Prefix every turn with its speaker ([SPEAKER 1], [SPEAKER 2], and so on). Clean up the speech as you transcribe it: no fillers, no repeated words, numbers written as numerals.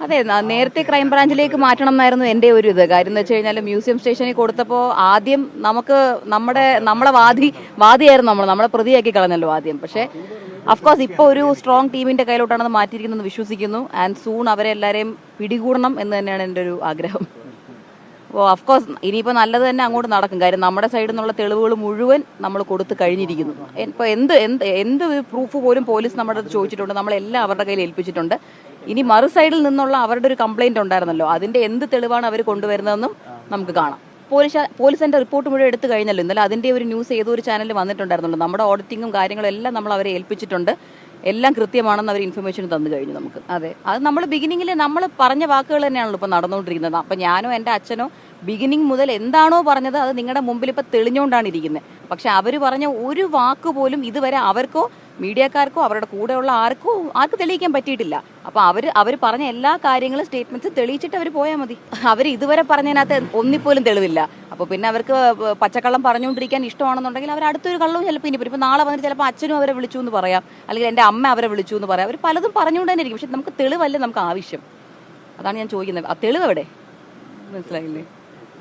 [SPEAKER 1] അതെ, നേരത്തെ ക്രൈംബ്രാഞ്ചിലേക്ക് മാറ്റണം എന്നായിരുന്നു എൻ്റെ ഒരു ഇത്. കാര്യം എന്ന് വെച്ച് കഴിഞ്ഞാൽ മ്യൂസിയം സ്റ്റേഷനിൽ കൊടുത്തപ്പോൾ ആദ്യം നമ്മളെ വാദിയായിരുന്നു നമ്മളെ പ്രതിയാക്കി കളഞ്ഞല്ലോ ആദ്യം. പക്ഷേ അഫ്കോഴ്സ് ഇപ്പോൾ ഒരു സ്ട്രോങ് ടീമിന്റെ കയ്യിലോട്ടാണ് മാറ്റിയിരിക്കുന്നത് വിശ്വസിക്കുന്നു. ആൻഡ് സൂൺ അവരെ എല്ലാവരെയും പിടികൂടണം എന്ന് തന്നെയാണ് എൻ്റെ ഒരു ആഗ്രഹം. അപ്പോൾ അഫ്കോഴ്സ് ഇനിയിപ്പോൾ നല്ലത് തന്നെ അങ്ങോട്ട് നടക്കും. കാര്യം നമ്മുടെ സൈഡിൽ നിന്നുള്ള തെളിവുകൾ മുഴുവൻ നമ്മൾ കൊടുത്ത് കഴിഞ്ഞിരിക്കുന്നു. ഇപ്പോൾ എന്ത് പ്രൂഫ് പോലും പോലീസ് നമ്മുടെ അടുത്ത് ചോദിച്ചിട്ടുണ്ട്, നമ്മളെല്ലാം അവരുടെ കയ്യിൽ ഏൽപ്പിച്ചിട്ടുണ്ട്. ഇനി മറു സൈഡിൽ നിന്നുള്ള അവരുടെ ഒരു കംപ്ലൈന്റ് ഉണ്ടായിരുന്നല്ലോ, അതിന്റെ എന്ത് തെളിവാണ് അവർ കൊണ്ടുവരുന്നതെന്നും നമുക്ക് കാണാം. പോലീസിന്റെ റിപ്പോർട്ട് മുഴുവൻ എടുത്തു കഴിഞ്ഞല്ലോ. ഇന്നലെ അതിന്റെ ഒരു ന്യൂസ് ഏതോ ഒരു ചാനലിൽ വന്നിട്ടുണ്ടായിരുന്നല്ലോ. നമ്മുടെ ഓഡിറ്റിങ്ങും കാര്യങ്ങളും എല്ലാം നമ്മൾ അവരെ ഏൽപ്പിച്ചിട്ടുണ്ട്. എല്ലാം കൃത്യമാണെന്ന് അവർ ഇൻഫർമേഷൻ തന്നു കഴിഞ്ഞു നമുക്ക്. അതെ, അത് നമ്മൾ ബിഗിനിങ്ങിൽ നമ്മൾ പറഞ്ഞ വാക്കുകൾ തന്നെയാണല്ലോ ഇപ്പം നടന്നുകൊണ്ടിരിക്കുന്നത്. അപ്പം ഞാനോ എൻ്റെ അച്ഛനോ ബിഗിനിങ് മുതൽ എന്താണോ പറഞ്ഞത് അത് നിങ്ങളുടെ മുമ്പിൽ ഇപ്പം തെളിഞ്ഞുകൊണ്ടാണ് ഇരിക്കുന്നത്. പക്ഷെ അവർ പറഞ്ഞ ഒരു വാക്ക് പോലും ഇതുവരെ അവർക്കോ മീഡിയക്കാർക്കോ അവരുടെ കൂടെയുള്ള ആർക്ക് തെളിയിക്കാൻ പറ്റിയിട്ടില്ല. അപ്പോൾ അവർ പറഞ്ഞ എല്ലാ കാര്യങ്ങളും സ്റ്റേറ്റ്മെന്റ്സ് തെളിയിച്ചിട്ട് അവർ പോയാൽ മതി. അവർ ഇതുവരെ പറഞ്ഞതിനകത്ത് ഒന്നിപ്പോലും തെളിവില്ല. അപ്പോൾ പിന്നെ അവർക്ക് പച്ചക്കള്ളം പറഞ്ഞുകൊണ്ടിരിക്കാൻ ഇഷ്ടമാണെന്നുണ്ടെങ്കിൽ അവർ അടുത്തൊരു കള്ളവും ചിലപ്പോൾ ഇനിയിപ്പോൾ നാളെ വന്നിട്ട് ചിലപ്പോൾ അച്ഛനും അവരെ വിളിച്ചു എന്ന് പറയാം, അല്ലെങ്കിൽ എൻ്റെ അമ്മ അവരെ വിളിച്ചു എന്ന് പറയാം. അവർ പലതും പറഞ്ഞുകൊണ്ട് തന്നെ ഇരിക്കും. പക്ഷെ നമുക്ക് തെളിവല്ലേ നമുക്ക് ആവശ്യം. അതാണ് ഞാൻ ചോദിക്കുന്നത്. ആ തെളിവ് എവിടെ? മനസ്സിലായില്ലേ?